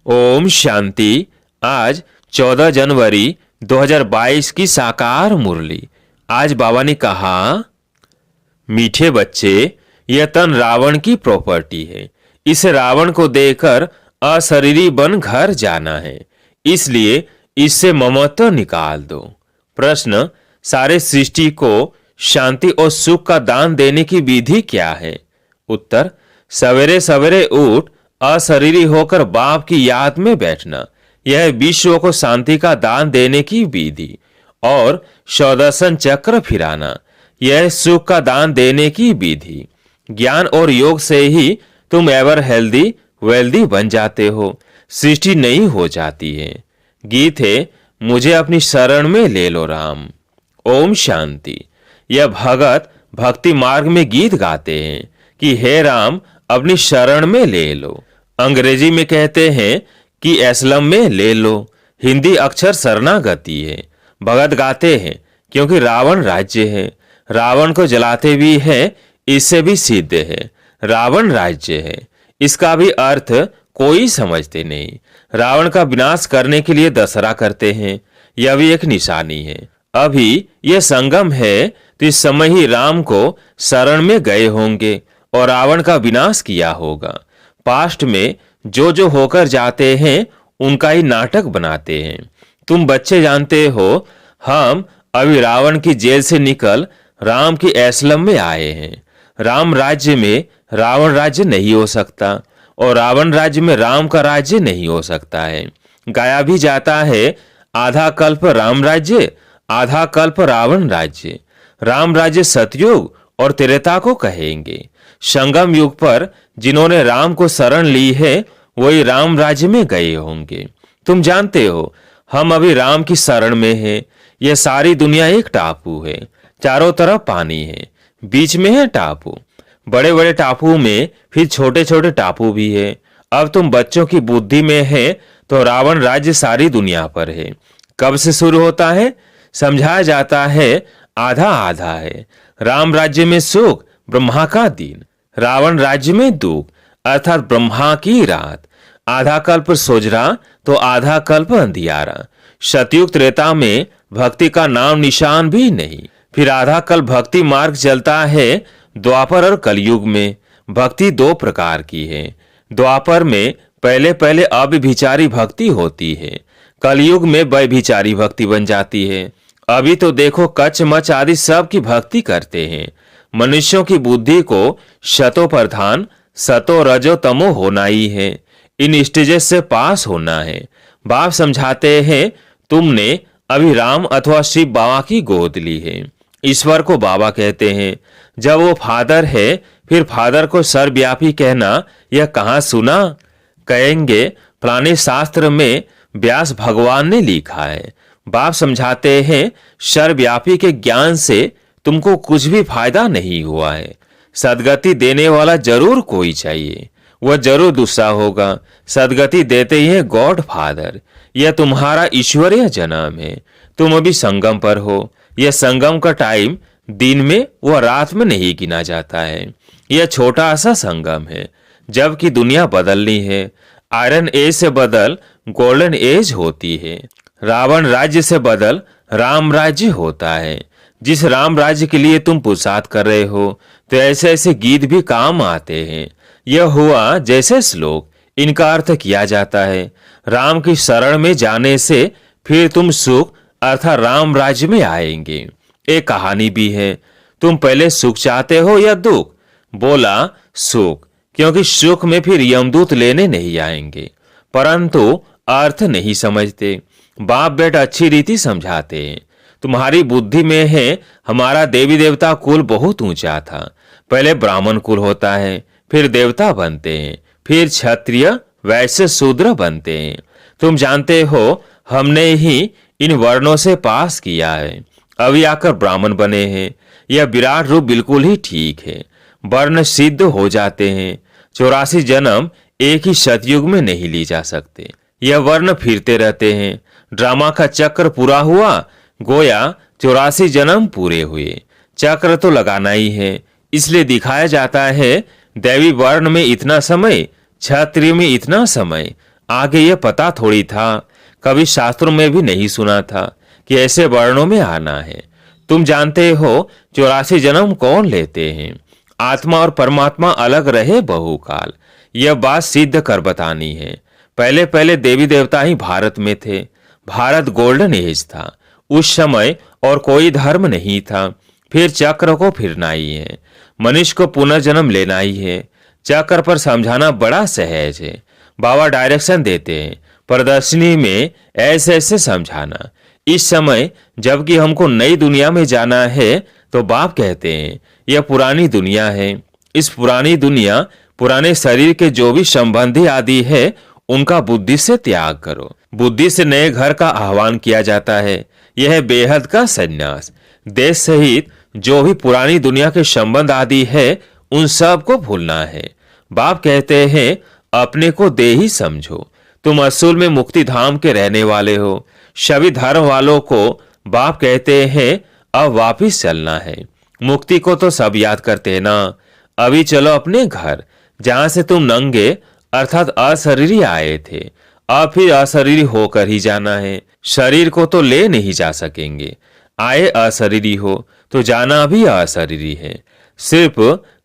ओम शांति। आज 14 जनवरी 2022 की साकार मुरली। आज बाबा ने कहा, मीठे बच्चे, यह तन रावण की प्रॉपर्टी है। इस रावण को देकर अशरीरी बन घर जाना है, इसलिए इससे ममत्व निकाल दो। प्रश्न, सारे सृष्टि को शांति और सुख का दान देने की विधि क्या है? उत्तर, सवेरे सवेरे उठ अशरीरी होकर बाप की याद में बैठना, यह विश्व को शांति का दान देने की विधि। और सौदर्शन चक्र फिराना, यह सुख का दान देने की विधि। ज्ञान और योग से ही तुम एवर हेल्दी वेल्दी बन जाते हो, सृष्टि नई हो जाती है। गीत है, मुझे अपनी शरण में ले लो राम। ओम शांति। यह भगत भक्ति मार्ग में गीत गाते हैं कि हे राम, अपनी शरण में ले लो। अंग्रेजी में कहते हैं कि एस्लम में ले लो। हिंदी अक्षर शरणागति है। भगत गाते हैं क्योंकि रावण राज्य है, रावण को जलाते भी है, इससे भी सिद्ध है रावण राज्य है। इसका भी अर्थ कोई समझते नहीं। रावण का विनाश करने के लिए दशहरा करते हैं, यह भी एक निशानी है। अभी यह संगम है, तो इस समय ही राम को शरण में गए होंगे और रावण का विनाश किया होगा। पास्ट में जो होकर जाते हैं उनका ही नाटक बनाते हैं। तुम बच्चे जानते हो, हम अभी रावण की जेल से निकल राम की एस्लम में आए हैं। राम राज्य में रावण राज्य नहीं हो सकता और रावण राज्य में राम का राज्य नहीं हो सकता है। गाया भी जाता है, आधा कल्प राम राज्य, आधा कल्प रावण राज्य। राम राज्य सतयुग और त्रेता को कहेंगे। संगम युग पर जिन्होंने राम को शरण ली है, वही राम राज्य में गए होंगे। तुम जानते हो, हम अभी राम की शरण में हैं। यह सारी दुनिया एक टापू है, चारों तरफ पानी है, बीच में है टापू। बड़े बड़े टापू में फिर छोटे छोटे टापू भी है। अब तुम बच्चों की बुद्धि में है, तो रावण राज्य सारी दुनिया पर है। कब से शुरू होता है? समझाया जाता है, आधा आधा है। राम राज्य में सुख, ब्रह्मा का दिन। रावण राज्य में दुख, अर्थात ब्रह्मा की रात। आधा कल्प सोजरा तो आधा कल्प अंधियारा। सतयुग त्रेता में भक्ति का नाम निशान भी नहीं। फिर आधा कल्प भक्ति मार्ग चलता है। द्वापर और कलयुग में भक्ति दो प्रकार की है। द्वापर में पहले पहले अव्यभिचारी भक्ति होती है, कलयुग में व्यभिचारी भक्ति बन जाती है। अभी तो देखो, कच्छ मच आदि सब की भक्ति करते हैं। मनुष्यों की बुद्धि को शतो प्रधान, सतो रजो तमो होना ही है। इन स्टेजेस से पास होना है। बाप समझाते हैं, तुमने अभी राम अथवा शिव बाबा की गोद ली है। ईश्वर को बाबा कहते हैं। जब वो फादर है, फिर फादर को सर्वव्यापी कहना यह कहाँ सुना? कहेंगे, फलाने शास्त्र में व्यास भगवान ने लिखा है। बाप समझाते हैं, सर्वव्यापी के ज्ञान से तुमको कुछ भी फायदा नहीं हुआ है। सदगति देने वाला जरूर कोई चाहिए, वह जरूर दूसरा होगा। सदगति देते ही है गॉड फादर। यह तुम्हारा ईश्वरीय जन्म है। तुम अभी संगम पर हो। यह संगम का टाइम दिन में व रात में नहीं गिना जाता है। यह छोटा सा संगम है, जबकि दुनिया बदलनी है। आयरन एज से बदल गोल्डन एज होती है। रावण राज्य से बदल राम राज्य होता है। जिस राम राज्य के लिए तुम पुरुषार्थ कर रहे हो, तो ऐसे ऐसे गीत भी काम आते हैं। यह हुआ जैसे श्लोक, इनका अर्थ किया जाता है। राम की शरण में जाने से फिर तुम सुख अर्थात राम राज्य में आएंगे। एक कहानी भी है, तुम पहले सुख चाहते हो या दुख? बोला सुख, क्योंकि सुख में फिर यमदूत लेने नहीं आएंगे। परंतु अर्थ नहीं समझते। बाप बेटा अच्छी रीति समझाते हैं। तुम्हारी बुद्धि में है, हमारा देवी देवता कुल बहुत ऊंचा था। पहले ब्राह्मण कुल होता है, फिर देवता बनते हैं, फिर क्षत्रिय, वैश्य, शूद्र बनते हैं। तुम जानते हो, हमने ही इन वर्णों से पास किया है, अभी आकर ब्राह्मण बने हैं। यह विराट रूप बिल्कुल ही ठीक है। वर्ण सिद्ध हो जाते हैं। 84 जन्म एक ही सतयुग में नहीं ली जा सकते। यह वर्ण फिरते रहते हैं। ड्रामा का चक्र पूरा हुआ, गोया 84 जन्म पूरे हुए। चक्र तो लगाना ही है, इसलिए दिखाया जाता है दैवी वर्ण में इतना समय, क्षत्रिय में इतना समय, आगे ये पता थोड़ी था, कभी शास्त्रों में भी नहीं सुना था कि ऐसे वर्णों में आना है। तुम जानते हो 84 जन्म कौन लेते हैं? आत्मा और परमात्मा अलग रहे बहुकाल, यह बात सिद्ध कर बतानी है। पहले पहले देवी देवता ही भारत में थे। भारत गोल्डन एज था उस समय, और कोई धर्म नहीं था। फिर चक्र को फिरना ही है, मनुष्य को पुनर्जन्म लेना ही है। चक्र पर समझाना बड़ा सहज है। बाबा डायरेक्शन देते हैं प्रदर्शनी में ऐसे ऐसे समझाना। इस समय जबकि हमको नई दुनिया में जाना है, तो बाप कहते हैं यह पुरानी दुनिया है। इस पुरानी दुनिया, पुराने शरीर के जो भी संबंधी आदि है, उनका बुद्धि से त्याग करो। बुद्धि से नए घर का आह्वान किया जाता है। यह है बेहद का संन्यास। देश सहित जो भी पुरानी दुनिया के संबंध आदि है, उन सब को भूलना है। बाप कहते हैं अपने को देही समझो। तुम असूल में मुक्ति धाम के रहने वाले हो। सभी धर्म वालों को बाप कहते हैं अब वापिस चलना है। मुक्ति को तो सब याद करते हैं ना। अभी चलो अपने घर, जहां से तुम नंगे अर्थात अशरीरी आए थे। अब फिर अशरीरी होकर ही जाना है। शरीर को तो ले नहीं जा सकेंगे। आए अशरीरी हो तो जाना भी अशरीरी है। सिर्फ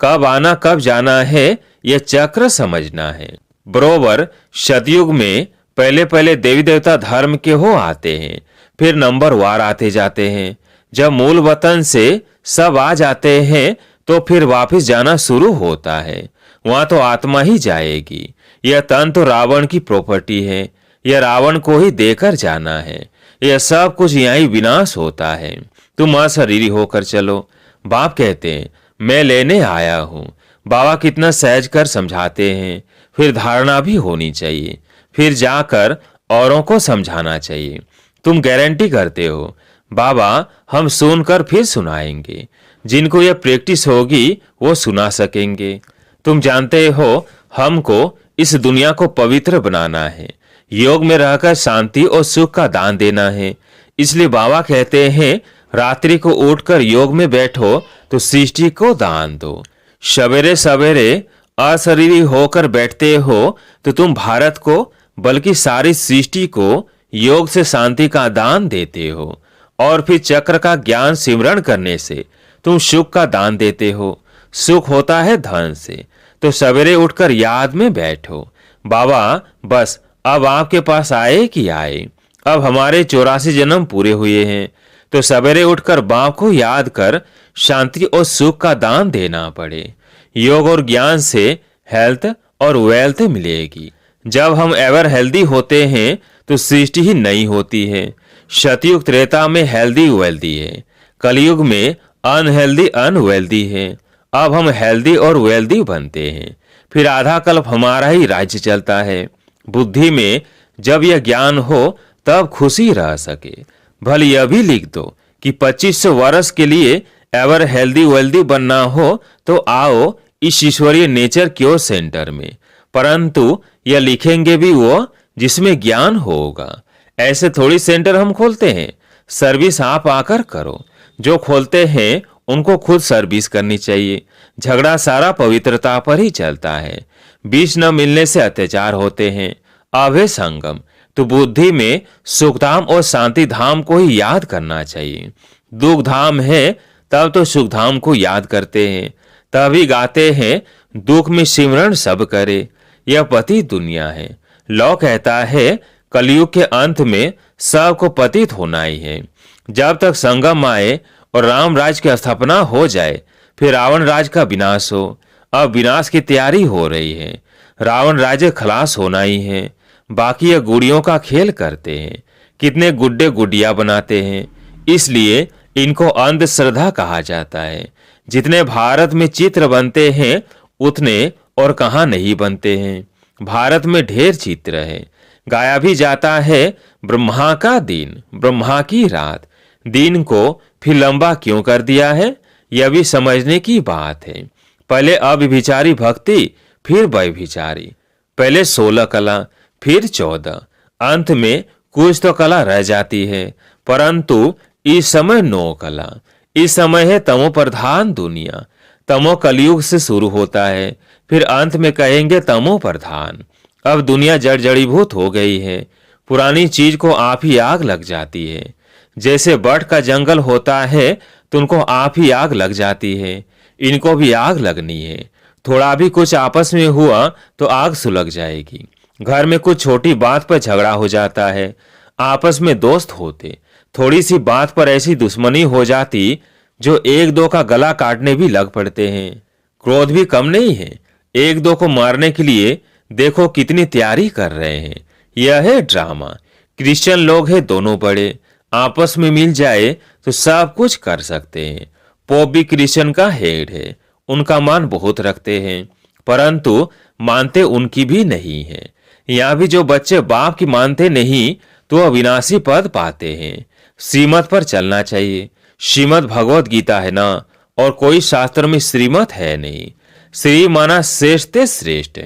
कब आना कब जाना है, यह चक्र समझना है। बरोबर सतयुग में पहले पहले देवी देवता धर्म के हो आते हैं, फिर नंबर वार आते जाते हैं। जब मूल वतन से सब आ जाते हैं, तो फिर वापस जाना शुरू होता है। वहां तो आत्मा ही जाएगी। यह तन तो रावण की प्रॉपर्टी है। यह रावण को ही देकर जाना है। यह सब कुछ यहाँ ही विनाश होता है। तुम अशरीरी होकर चलो। बाप कहते हैं मैं लेने आया हूँ। बाबा कितना सहज कर समझाते हैं। फिर धारणा भी होनी चाहिए, फिर जाकर औरों को समझाना चाहिए। तुम गारंटी करते हो बाबा हम सुनकर फिर सुनाएंगे। जिनको यह प्रैक्टिस होगी वो सुना सकेंगे। तुम जानते हो हमको इस दुनिया को पवित्र बनाना है। योग में रहकर शांति और सुख का दान देना है। इसलिए बाबा कहते हैं रात्रि को उठकर योग में बैठो तो सृष्टि को दान दो। सवेरे सवेरे अशरीरी होकर बैठते हो तो तुम भारत को बल्कि सारी सृष्टि को योग से शांति का दान देते हो। और फिर चक्र का ज्ञान सिमरण करने से तुम सुख का दान देते हो। सुख होता है धन से। तो सवेरे उठकर याद में बैठो बाबा बस अब आपके पास आए कि आए। अब हमारे 84 जन्म पूरे हुए हैं, तो सवेरे उठकर बाप को याद कर शांति और सुख का दान देना पड़े। योग और ज्ञान से हेल्थ और वेल्थ मिलेगी। जब हम एवर हेल्दी होते हैं तो सृष्टि ही नई होती है। सतयुग त्रेता में हेल्दी वेल्दी है, कलयुग में अनहेल्दी अनवेल्दी है। अब हम हेल्दी और वेल्दी बनते हैं, फिर आधा कल्प हमारा ही राज्य चलता है। बुद्धि में जब यह ज्ञान हो तब खुशी रह सके। भले यह भी लिख दो कि 2500 वर्ष के लिए एवर हेल्दी वेल्दी बनना हो तो आओ इस ईश्वरीय नेचर क्योर सेंटर में। परंतु यह लिखेंगे भी वो जिसमें ज्ञान होगा। ऐसे थोड़ी सेंटर हम खोलते हैं। सर्विस आप आकर करो। जो खोलते हैं उनको खुद सर्विस करनी चाहिए। झगड़ा सारा पवित्रता पर ही चलता है। बीच न मिलने से अत्याचार होते हैं। अभय संगम तो बुद्धि में सुखधाम और शांति धाम को ही याद करना चाहिए। दुख धाम है तब तो सुखधाम को याद करते हैं, तभी गाते हैं दुख में सिमरण सब करे। यह पति दुनिया है। लौ कहता है कलयुग के अंत में सबको पतित होना ही है। जब तक संगम आए और राम राज की स्थापना हो जाए, फिर रावण राज का विनाश हो। अब विनाश की तैयारी हो रही है। रावण राज्य खलास होना ही है। बाकी ये गुड़ियों का खेल करते हैं। कितने गुड्डे गुडिया बनाते हैं। इसलिए इनको अंधश्रद्धा कहा जाता है। जितने भारत में चित्र बनते हैं उतने और कहाँ नहीं बनते हैं। भारत में ढेर चित्र है। गाया भी जाता है ब्रह्मा का दिन, ब्रह्मा की रात। दिन को फिर लंबा क्यों कर दिया है, यह भी समझने की बात है। पहले अव्यभिचारी भक्ति, फिर व्यभिचारी। पहले 16 कला, फिर 14। अंत में कुछ तो कला रह जाती है, परंतु इस समय 9 कला। इस समय है तमो प्रधान दुनिया। तमो कलयुग से शुरू होता है, फिर अंत में कहेंगे तमो प्रधान। अब दुनिया जड़ जड़ीभूत हो गई है। पुरानी चीज को आप ही आग लग जाती है। जैसे बट का जंगल होता है तो उनको आप ही आग लग जाती है, इनको भी आग लगनी है। थोड़ा भी कुछ आपस में हुआ तो आग सुलग जाएगी। घर में कुछ छोटी बात पर झगड़ा हो जाता है, आपस में दोस्त होते, थोड़ी सी बात पर ऐसी दुश्मनी हो जाती जो एक दो का गला काटने भी लग पड़ते हैं। क्रोध भी कम नहीं है, एक दो को मारने के लिए देखो कितनी तैयारी कर रहे हैं। यह है ड्रामा। क्रिश्चियन लोग हैं दोनों बड़े, आपस में मिल जाए तो सब कुछ कर सकते हैं। पोप भी क्रिश्चियन का हेड है, उनका मान बहुत रखते हैं, परंतु मानते उनकी भी नहीं है। यहाँ भी जो बच्चे बाप की मानते नहीं तो अविनाशी पद पाते हैं। श्रीमत पर चलना चाहिए। श्रीमद भगवत गीता है ना, और कोई शास्त्र में श्रीमत है नहीं। श्री माना श्रेष्ठ श्रेष्ठ,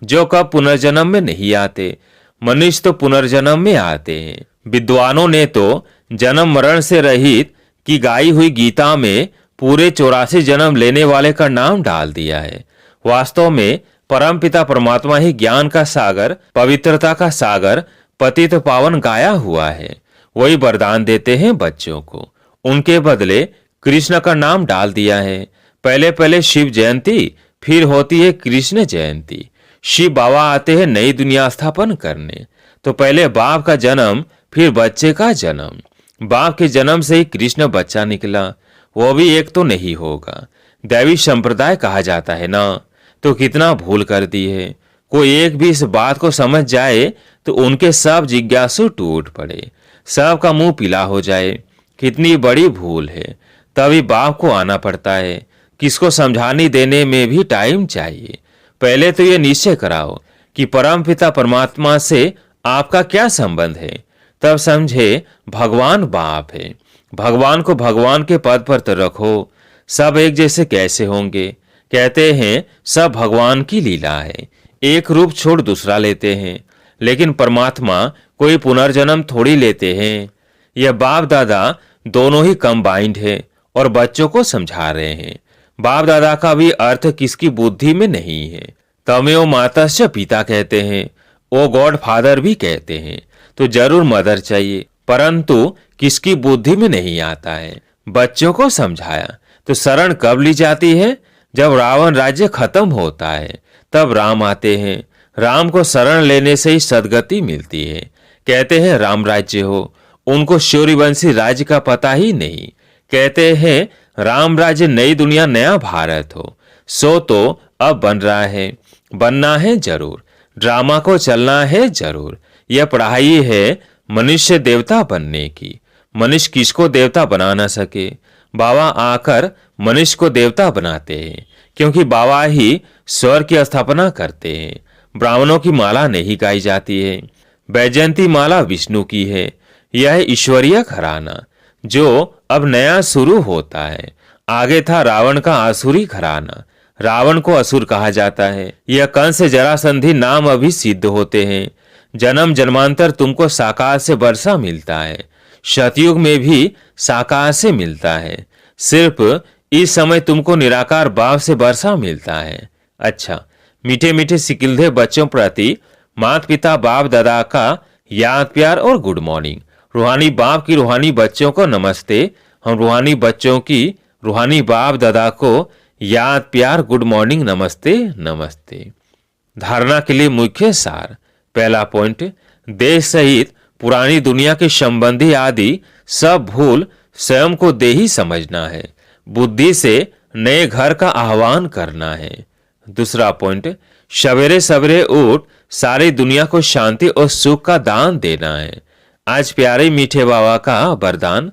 जो कब पुनर्जन्म में नहीं आते। मनुष्य तो पुनर्जन्म में आते हैं। विद्वानों ने तो जन्म मरण से रहित की गाई हुई गीता में पूरे 84 जन्म लेने वाले का नाम डाल दिया है। वास्तव में परमपिता परमात्मा ही ज्ञान का सागर, पवित्रता का सागर, पतित पावन गाया हुआ है। वही वरदान देते हैं बच्चों को। उनके बदले कृष्ण का नाम डाल दिया है। पहले पहले शिव जयंती, फिर होती है कृष्ण जयंती। शिव बाबा आते हैं नई दुनिया स्थापन करने। तो पहले बाप का जन्म, फिर बच्चे का जन्म। बाप के जन्म से ही कृष्ण बच्चा निकला, वो भी एक तो नहीं होगा। दैवी संप्रदाय कहा जाता है ना, तो कितना भूल कर दी है। कोई एक भी इस बात को समझ जाए तो उनके सब जिज्ञासु टूट पड़े, सबका मुंह पीला हो जाए। कितनी बड़ी भूल है। तभी बाप को आना पड़ता है। किसको समझाने देने में भी टाइम चाहिए। पहले तो ये निश्चय कराओ कि परमपिता परमात्मा से आपका क्या संबंध है, तब समझे भगवान बाप है। भगवान को भगवान के पद पर तो रखो। सब एक जैसे कैसे होंगे? कहते हैं सब भगवान की लीला है, एक रूप छोड़ दूसरा लेते हैं। लेकिन परमात्मा कोई पुनर्जन्म थोड़ी लेते हैं। यह बाप दादा दोनों ही कंबाइंड है और बच्चों को समझा रहे हैं। बाप दादा का भी अर्थ किसकी बुद्धि में नहीं है। तमेव मातस्य पिता कहते हैं, ओ गॉड फादर भी कहते हैं, तो जरूर मदर चाहिए, परंतु किसकी बुद्धि में नहीं आता है। बच्चों को समझाया तो शरण कब ली जाती है? जब रावण राज्य खत्म होता है तब राम आते हैं। राम को शरण लेने से ही सदगति मिलती है। कहते हैं राम राज्य हो, उनको सूर्यवंशी राज्य का पता ही नहीं। कहते हैं राम राज्य नई दुनिया नया भारत हो। सो तो अब बन रहा है, बनना है जरूर। ड्रामा को चलना है जरूर। यह पढ़ाई है मनुष्य देवता बनने की। मनुष्य किसको देवता बना ना सके। बाबा आकर मनुष्य को देवता बनाते हैं, क्योंकि बाबा ही स्वर की स्थापना करते हैं। ब्राह्मणों की माला नहीं गाई जाती है, वैजयंती माला विष्णु की है। यह ईश्वरीय घराना जो अब नया शुरू होता है। आगे था रावण का आसुरी घराना। रावण को असुर कहा जाता है। यह कंस जरासंधि नाम अभी सिद्ध होते हैं। जन्म जन्मांतर तुमको साकार से वर्षा मिलता है, सतयुग में भी साकार से मिलता है। सिर्फ इस समय तुमको निराकार बाप से वर्षा मिलता है। अच्छा, मीठे मीठे सिकिलधे बच्चों प्रति माता पिता बाप दादा का याद प्यार और गुड मॉर्निंग। रूहानी बाप की रूहानी बच्चों को नमस्ते। हम रूहानी बच्चों की रूहानी बाप दादा को याद प्यार गुड मॉर्निंग नमस्ते नमस्ते। धारणा के लिए मुख्य सार। पहला पॉइंट, देश सहित पुरानी दुनिया के संबंधी आदि सब भूल स्वयं को देही समझना है। बुद्धि से नए घर का आह्वान करना है। दूसरा पॉइंट, सवेरे सवेरे उठ सारी दुनिया को शांति और सुख का दान देना है। आज प्यारे मीठे बाबा का वरदान,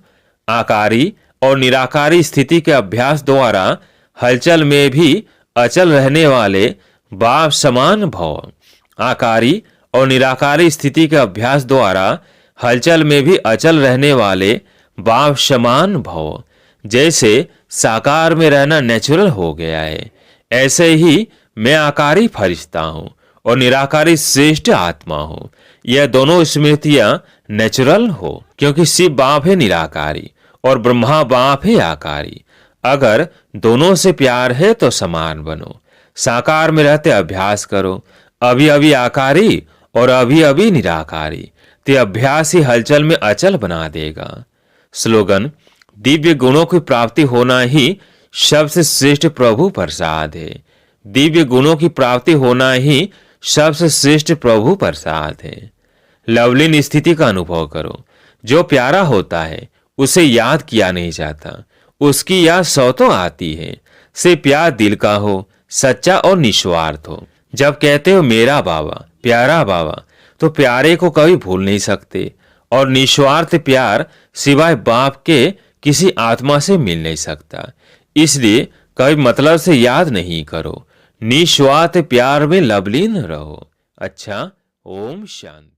आकारी और निराकारी स्थिति के अभ्यास द्वारा हलचल में भी अचल रहने वाले बाप समान भव। आकारी और निराकारी स्थिति के अभ्यास द्वारा हलचल में भी अचल रहने वाले बाप समान भव। जैसे साकार में रहना नेचुरल हो गया है, ऐसे ही मैं आकारी फरिश्ता हूँ और निराकारी श्रेष्ठ आत्मा हूँ। यह दोनों स्मृतियां नेचुरल हो, क्योंकि शिव बाप है निराकारी और ब्रह्मा बाप है आकारी। अगर दोनों से प्यार है तो समान बनो। साकार में रहते अभ्यास करो, अभी अभी आकारी और अभी अभी निराकारी, ते अभ्यास ही हलचल में अचल बना देगा। स्लोगन: दिव्य गुणों की प्राप्ति होना ही सबसे श्रेष्ठ प्रभु प्रसाद है। दिव्य गुणों की प्राप्ति होना ही सबसे श्रेष्ठ प्रभु प्रसाद है। लवलीन स्थिति का अनुभव करो। जो प्यारा होता है उसे याद किया नहीं जाता, उसकी याद सौतों आती है। से प्यार दिल का हो, सच्चा और निस्वार्थ हो। जब कहते हो मेरा बाबा, प्यारा बाबा, तो प्यारे को कभी भूल नहीं सकते। और निस्वार्थ प्यार सिवाय बाप के किसी आत्मा से मिल नहीं सकता। इसलिए कभी मतलब से याद नहीं करो, निस्वार्थ प्यार में लवलीन रहो। अच्छा, ओम शांति।